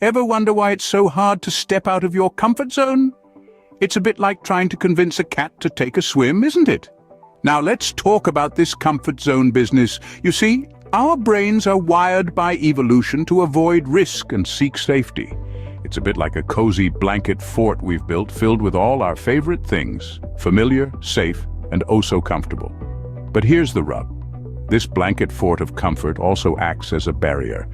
Ever wonder why it's so hard to step out of your comfort zone? It's a bit like trying to convince a cat to take a swim, isn't it? Now let's talk about this comfort zone business. You see, our brains are wired by evolution to avoid risk and seek safety. It's a bit like a cozy blanket fort we've built filled with all our favorite things, familiar, safe, and oh so comfortable. But here's the rub. This blanket fort of comfort also acts as a barrier.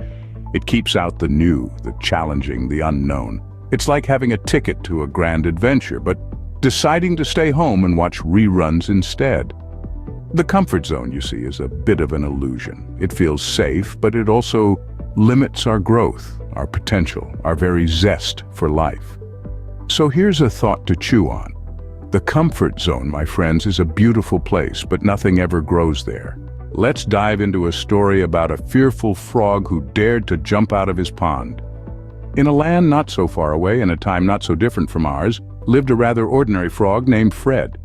It keeps out the new, the challenging, the unknown. It's like having a ticket to a grand adventure, but deciding to stay home and watch reruns instead. The comfort zone, you see, is a bit of an illusion. It feels safe, but it also limits our growth, our potential, our very zest for life. So here's a thought to chew on. The comfort zone, my friends, is a beautiful place, but nothing ever grows there. Let's dive into a story about a fearful frog who dared to jump out of his pond. In a land not so far away, in a time not so different from ours, lived a rather ordinary frog named Fred.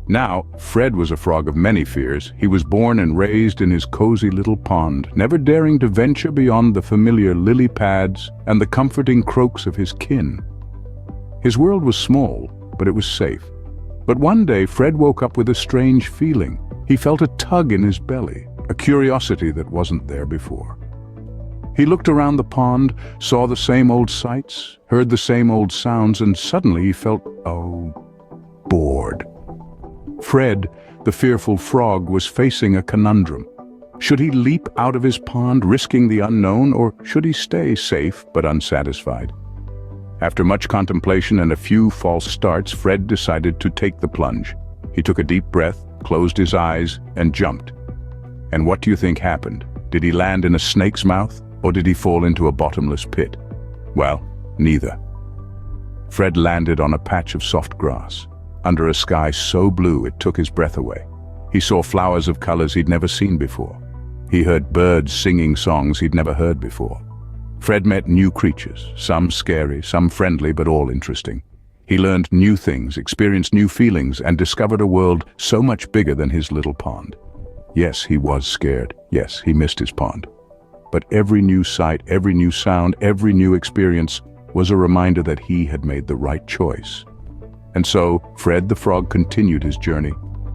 Now, Fred was a frog of many fears. He was born and raised in his cozy little pond, never daring to venture beyond the familiar lily pads and the comforting croaks of his kin. His world was small, but it was safe. But one day, Fred woke up with a strange feeling. He felt a tug in his belly, a curiosity that wasn't there before. He looked around the pond, saw the same old sights, heard the same old sounds, and suddenly he felt, bored. Fred, the fearful frog, was facing a conundrum. Should he leap out of his pond, risking the unknown, or should he stay safe but unsatisfied? After much contemplation and a few false starts, Fred decided to take the plunge. He took a deep breath, closed his eyes, and jumped. And what do you think happened? Did he land in a snake's mouth, or did he fall into a bottomless pit? Well, neither. Fred landed on a patch of soft grass, under a sky so blue it took his breath away. He saw flowers of colors he'd never seen before. He heard birds singing songs he'd never heard before. Fred met new creatures, some scary, some friendly, but all interesting. He learned new things, experienced new feelings, and discovered a world so much bigger than his little pond. Yes, he was scared. Yes, he missed his pond. But every new sight, every new sound, every new experience was a reminder that he had made the right choice. And so, Fred the Frog continued his journey,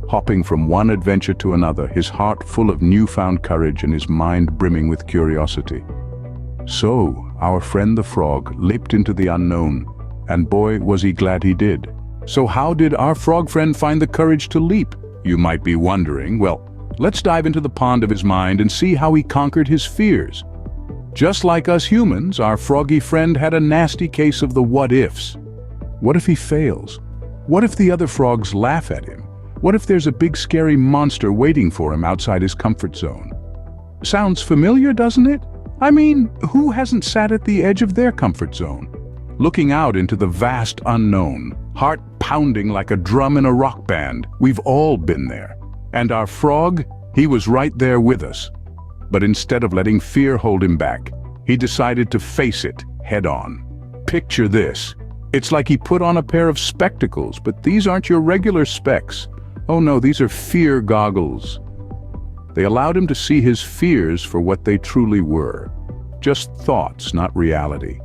hopping from one adventure to another, his heart full of newfound courage and his mind brimming with curiosity. So, our friend the frog leaped into the unknown, and boy, was he glad he did. So how did our frog friend find the courage to leap? You might be wondering. Well, let's dive into the pond of his mind and see how he conquered his fears. Just like us humans, our froggy friend had a nasty case of the what-ifs. What if he fails? What if the other frogs laugh at him? What if there's a big scary monster waiting for him outside his comfort zone? Sounds familiar, doesn't it? I mean, who hasn't sat at the edge of their comfort zone, looking out into the vast unknown, heart pounding like a drum in a rock band? We've all been there. And our frog, he was right there with us. But instead of letting fear hold him back, he decided to face it head on. Picture this. It's like he put on a pair of spectacles, but these aren't your regular specs. Oh no, these are fear goggles. They allowed him to see his fears for what they truly were. Just thoughts, not reality.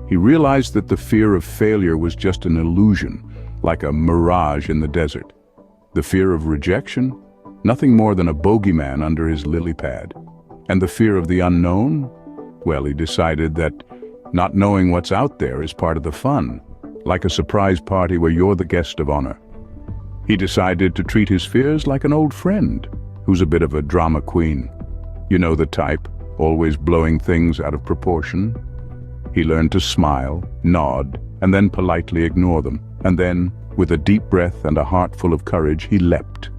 He realized that the fear of failure was just an illusion, like a mirage in the desert. The fear of rejection? Nothing more than a bogeyman under his lily pad. And the fear of the unknown? Well, he decided that not knowing what's out there is part of the fun, like a surprise party where you're the guest of honor. He decided to treat his fears like an old friend, who's a bit of a drama queen. You know the type, always blowing things out of proportion. He learned to smile, nod, and then politely ignore them. And then, with a deep breath and a heart full of courage, he leapt.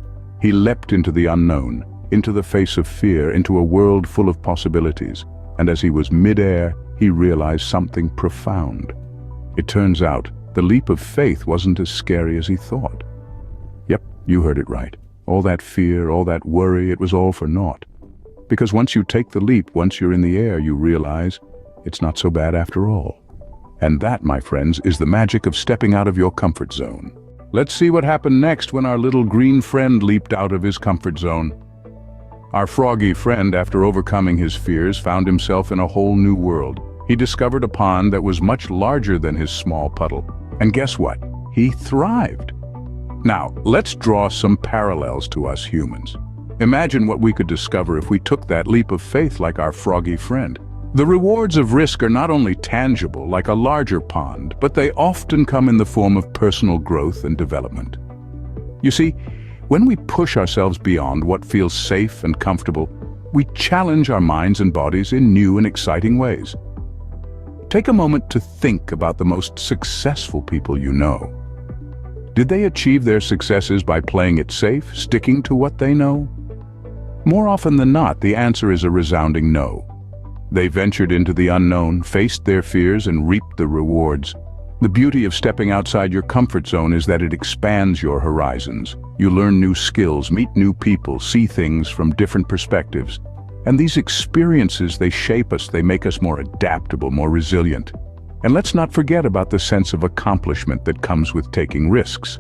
He leapt into the unknown, into the face of fear, into a world full of possibilities. And as he was mid-air, he realized something profound. It turns out, the leap of faith wasn't as scary as he thought. Yep, you heard it right. All that fear, all that worry, it was all for naught. Because once you take the leap, once you're in the air, you realize it's not so bad after all. And that, my friends, is the magic of stepping out of your comfort zone. Let's see what happened next when our little green friend leaped out of his comfort zone. Our froggy friend, after overcoming his fears, found himself in a whole new world. He discovered a pond that was much larger than his small puddle. And guess what? He thrived. Now, let's draw some parallels to us humans. Imagine what we could discover if we took that leap of faith like our froggy friend. The rewards of risk are not only tangible like a larger pond, but they often come in the form of personal growth and development. You see, when we push ourselves beyond what feels safe and comfortable, we challenge our minds and bodies in new and exciting ways. Take a moment to think about the most successful people you know. Did they achieve their successes by playing it safe, sticking to what they know? More often than not, the answer is a resounding no. They ventured into the unknown, faced their fears, and reaped the rewards. The beauty of stepping outside your comfort zone is that it expands your horizons. You learn new skills, meet new people, see things from different perspectives. And these experiences, they shape us, they make us more adaptable, more resilient. And let's not forget about the sense of accomplishment that comes with taking risks.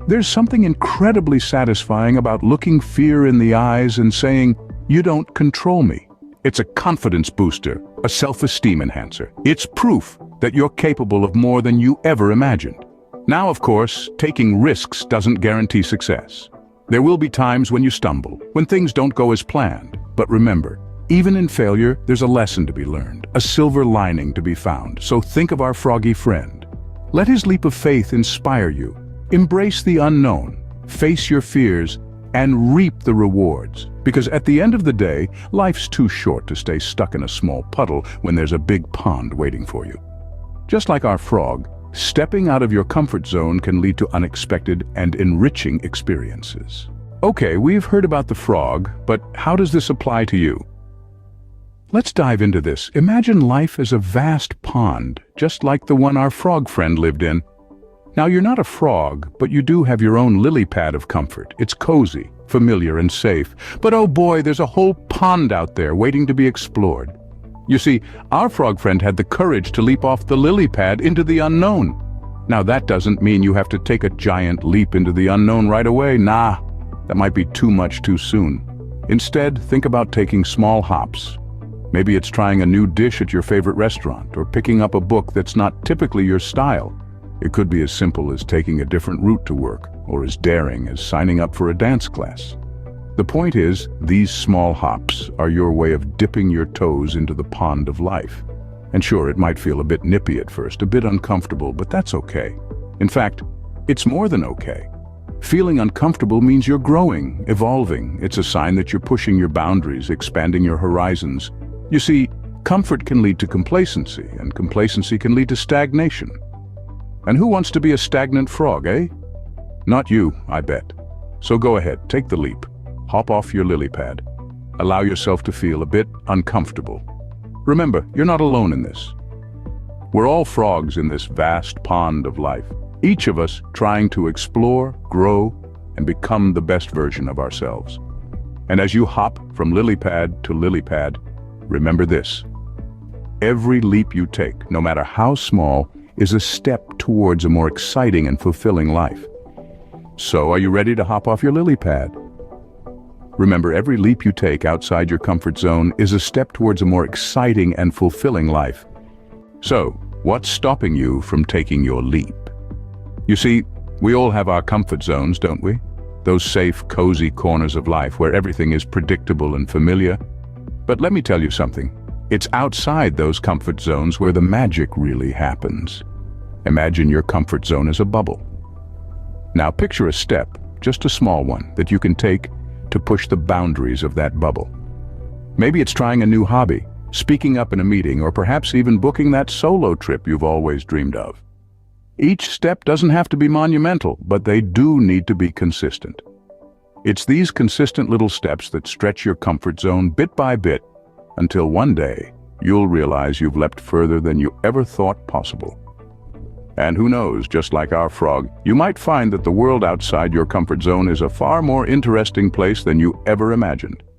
There's something incredibly satisfying about looking fear in the eyes and saying, "You don't control me." It's a confidence booster, a self-esteem enhancer. It's proof that you're capable of more than you ever imagined. Now, of course, taking risks doesn't guarantee success. There will be times when you stumble, when things don't go as planned. But remember, even in failure, there's a lesson to be learned, a silver lining to be found. So think of our froggy friend. Let his leap of faith inspire you. Embrace the unknown, face your fears, and reap the rewards. Because at the end of the day, life's too short to stay stuck in a small puddle when there's a big pond waiting for you. Just like our frog, stepping out of your comfort zone can lead to unexpected and enriching experiences. Okay, we've heard about the frog, but how does this apply to you? Let's dive into this. Imagine life as a vast pond, just like the one our frog friend lived in. Now, you're not a frog, but you do have your own lily pad of comfort. It's cozy, familiar, and safe. But oh boy, there's a whole pond out there waiting to be explored. You see, our frog friend had the courage to leap off the lily pad into the unknown. Now, that doesn't mean you have to take a giant leap into the unknown right away. Nah, that might be too much too soon. Instead, think about taking small hops. Maybe it's trying a new dish at your favorite restaurant, or picking up a book that's not typically your style. It could be as simple as taking a different route to work, or as daring as signing up for a dance class. The point is, these small hops are your way of dipping your toes into the pond of life. And sure, it might feel a bit nippy at first, a bit uncomfortable, but that's okay. In fact, it's more than okay. Feeling uncomfortable means you're growing, evolving. It's a sign that you're pushing your boundaries, expanding your horizons. You see, comfort can lead to complacency, and complacency can lead to stagnation. And who wants to be a stagnant frog, eh? Not you, I bet. So go ahead, take the leap. Hop off your lily pad. Allow yourself to feel a bit uncomfortable. Remember, you're not alone in this. We're all frogs in this vast pond of life, each of us trying to explore, grow, and become the best version of ourselves. And as you hop from lily pad to lily pad, remember this. Every leap you take, no matter how small, is a step towards a more exciting and fulfilling life. So, are you ready to hop off your lily pad? Remember, every leap you take outside your comfort zone is a step towards a more exciting and fulfilling life. So, what's stopping you from taking your leap? You see, we all have our comfort zones, don't we? Those safe, cozy corners of life where everything is predictable and familiar. But let me tell you something. It's outside those comfort zones where the magic really happens. Imagine your comfort zone as a bubble. Now picture a step, just a small one, that you can take to push the boundaries of that bubble. Maybe it's trying a new hobby, speaking up in a meeting, or perhaps even booking that solo trip you've always dreamed of. Each step doesn't have to be monumental, but they do need to be consistent. It's these consistent little steps that stretch your comfort zone bit by bit until one day you'll realize you've leapt further than you ever thought possible. And who knows, just like our frog, you might find that the world outside your comfort zone is a far more interesting place than you ever imagined.